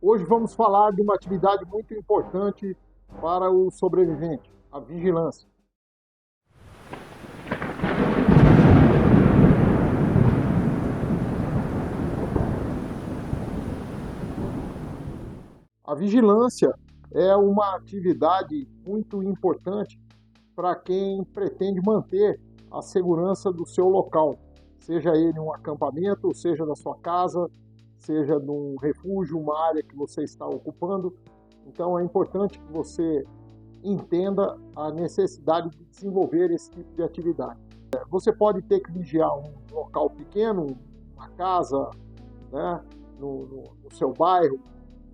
Hoje vamos falar de uma atividade muito importante para o sobrevivente, a vigilância. A vigilância é uma atividade muito importante para quem pretende manter a segurança do seu local, seja ele um acampamento, seja na sua casa, seja num refúgio, uma área que você está ocupando. Então é importante que você entenda a necessidade de desenvolver esse tipo de atividade. Você pode ter que vigiar um local pequeno, uma casa, né, no seu bairro,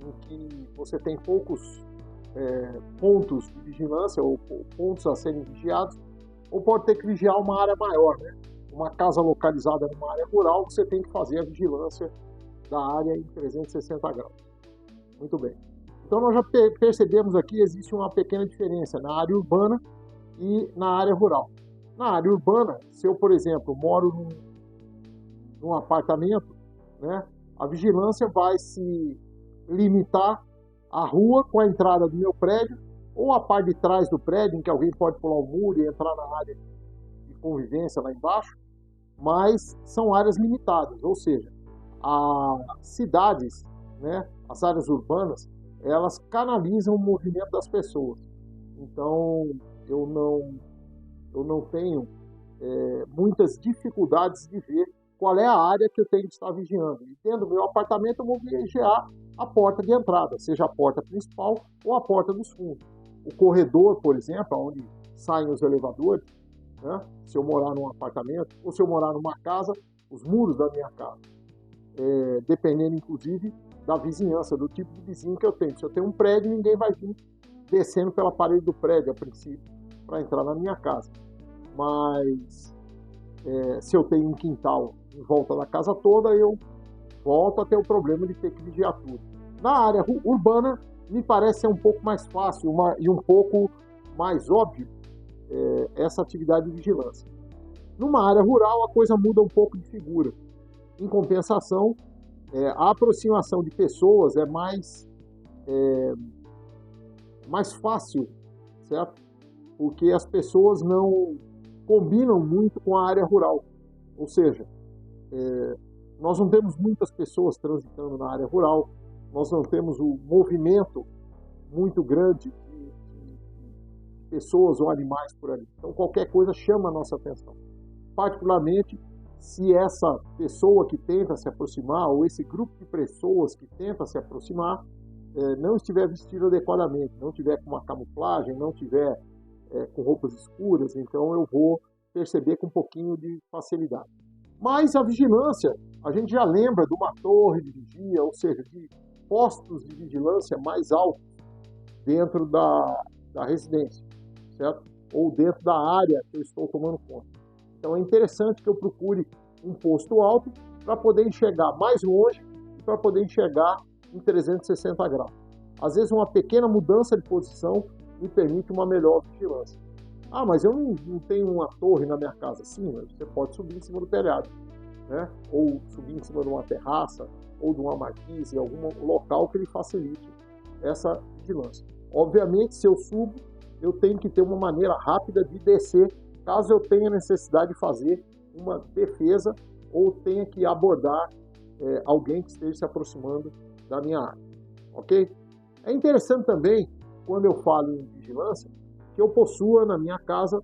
em que você tem poucos pontos de vigilância ou pontos a serem vigiados, ou pode ter que vigiar uma área maior, né? Uma casa localizada numa área rural, você tem que fazer a vigilância da área em 360 graus. Muito bem. Então nós já percebemos aqui que existe uma pequena diferença na área urbana e na área rural. Na área urbana, se eu, por exemplo, moro num apartamento, né, a vigilância vai se limitar à rua com a entrada do meu prédio ou a parte de trás do prédio, em que alguém pode pular o muro e entrar na área de convivência lá embaixo, mas são áreas limitadas, ou seja, as cidades, né, as áreas urbanas, elas canalizam o movimento das pessoas. Então, eu não tenho muitas dificuldades de ver qual é a área que eu tenho que estar vigiando. E tendo meu apartamento, eu vou vigiar a porta de entrada, seja a porta principal ou a porta dos fundos. O corredor, por exemplo, onde saem os elevadores, né? Se eu morar num apartamento ou se eu morar numa casa, os muros da minha casa. Dependendo, inclusive, da vizinhança, do tipo de vizinho que eu tenho. Se eu tenho um prédio, ninguém vai vir descendo pela parede do prédio, a princípio, para entrar na minha casa. Mas se eu tenho um quintal em volta da casa toda, eu volto a ter o problema de ter que vigiar tudo. Na área urbana, me parece ser um pouco mais fácil e um pouco mais óbvio essa atividade de vigilância. Numa área rural, a coisa muda um pouco de figura. Em compensação, a aproximação de pessoas é mais fácil, certo? Porque as pessoas não combinam muito com a área rural. Ou seja, nós não temos muitas pessoas transitando na área rural, nós não temos um movimento muito grande de pessoas ou animais por ali. Então, qualquer coisa chama a nossa atenção. Particularmente, se essa pessoa que tenta se aproximar, ou esse grupo de pessoas que tenta se aproximar, não estiver vestido adequadamente, não tiver com uma camuflagem, não tiver com roupas escuras, então eu vou perceber com um pouquinho de facilidade. Mas a vigilância, a gente já lembra de uma torre de vigia, ou seja, de postos de vigilância mais altos dentro da residência, certo? Ou dentro da área que eu estou tomando conta. Então é interessante que eu procure um posto alto para poder enxergar mais longe e para poder enxergar em 360 graus. Às vezes uma pequena mudança de posição me permite uma melhor vigilância. Ah, mas eu não tenho uma torre na minha casa. Sim, você pode subir em cima do telhado, né? Ou subir em cima de uma terraça, ou de uma marquise, algum local que lhe facilite essa vigilância. Obviamente, se eu subo, eu tenho que ter uma maneira rápida de descer, caso eu tenha necessidade de fazer uma defesa ou tenha que abordar alguém que esteja se aproximando da minha área, ok? É interessante também, quando eu falo em vigilância, que eu possua na minha casa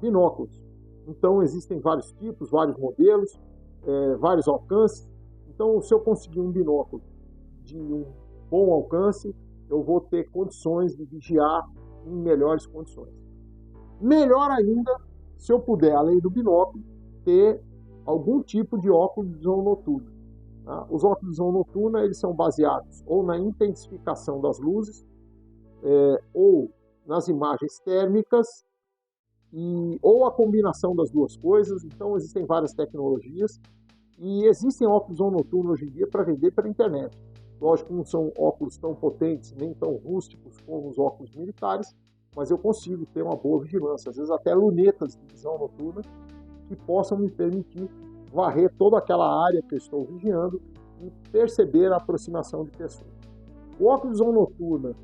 binóculos. Então existem vários tipos, vários modelos, vários alcances. Então, se eu conseguir um binóculo de um bom alcance, eu vou ter condições de vigiar em melhores condições. Melhor ainda, se eu puder, além do binóculo, ter algum tipo de óculos de visão noturna. Tá? Os óculos de visão noturna, eles são baseados ou na intensificação das luzes, ou nas imagens térmicas, ou a combinação das duas coisas. Então, existem várias tecnologias e existem óculos de visão noturna hoje em dia para vender pela internet. Lógico que não são óculos tão potentes, nem tão rústicos como os óculos militares, mas eu consigo ter uma boa vigilância, às vezes até lunetas de visão noturna que possam me permitir varrer toda aquela área que eu estou vigiando e perceber a aproximação de pessoas. O óculos de visão noturna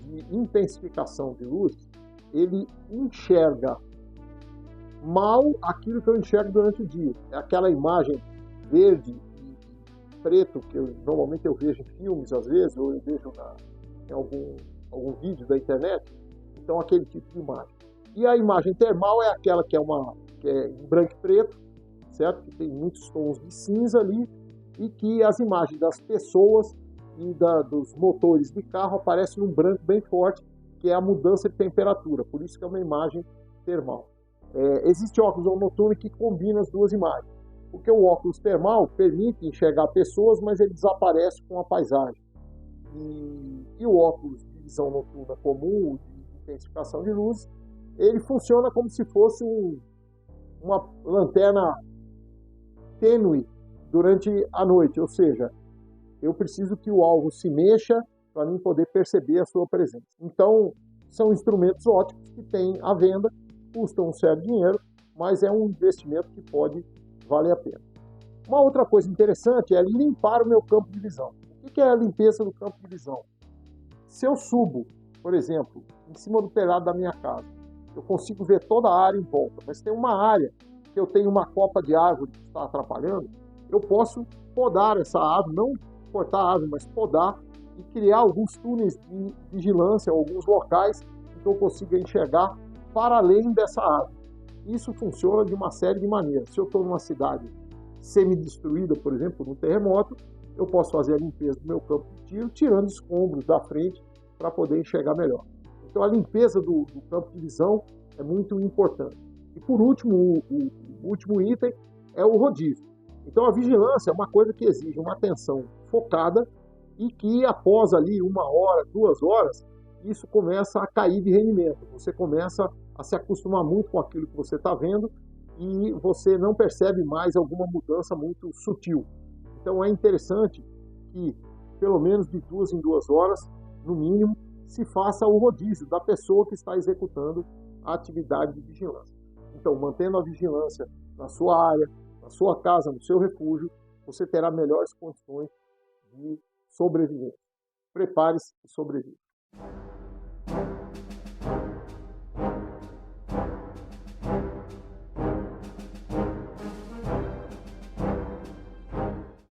de intensificação de luz, ele enxerga mal aquilo que eu enxergo durante o dia. É aquela imagem verde e preto que normalmente eu vejo em filmes, às vezes, ou eu vejo em algum vídeo da internet. Então, aquele tipo de imagem. E a imagem termal é aquela que é em branco e preto, certo? Que tem muitos tons de cinza ali, e que as imagens das pessoas e dos motores de carro aparecem num branco bem forte, que é a mudança de temperatura. Por isso que é uma imagem termal. Existe óculos noturno que combina as duas imagens, porque o óculos termal permite enxergar pessoas, mas ele desaparece com a paisagem. E o óculos de visão noturna comum, de intensificação de luz, ele funciona como se fosse uma lanterna tênue durante a noite, ou seja, eu preciso que o alvo se mexa para mim poder perceber a sua presença. Então, são instrumentos óticos que têm à venda, custam um certo dinheiro, mas é um investimento que pode valer a pena. Uma outra coisa interessante é limpar o meu campo de visão. O que é a limpeza do campo de visão? Se eu subo, por exemplo, em cima do telhado da minha casa, eu consigo ver toda a área em volta, mas tem uma área que eu tenho uma copa de árvore que está atrapalhando, eu posso podar essa árvore, não cortar a árvore, mas podar e criar alguns túneis de vigilância, alguns locais em que eu consiga enxergar para além dessa árvore. Isso funciona de uma série de maneiras. Se eu estou numa cidade semi-destruída, por exemplo, num terremoto, eu posso fazer a limpeza do meu campo de tiro, tirando escombros da frente para poder enxergar melhor. Então a limpeza do campo de visão é muito importante. E por último, o último item é o rodízio. Então a vigilância é uma coisa que exige uma atenção focada e que após ali 1 hora, 2 horas, isso começa a cair de rendimento. Você começa a se acostumar muito com aquilo que você está vendo e você não percebe mais alguma mudança muito sutil. Então é interessante que pelo menos de 2 em 2 horas, no mínimo, se faça o rodízio da pessoa que está executando a atividade de vigilância. Então, mantendo a vigilância na sua área, na sua casa, no seu refúgio, você terá melhores condições de sobrevivência. Prepare-se e sobreviva.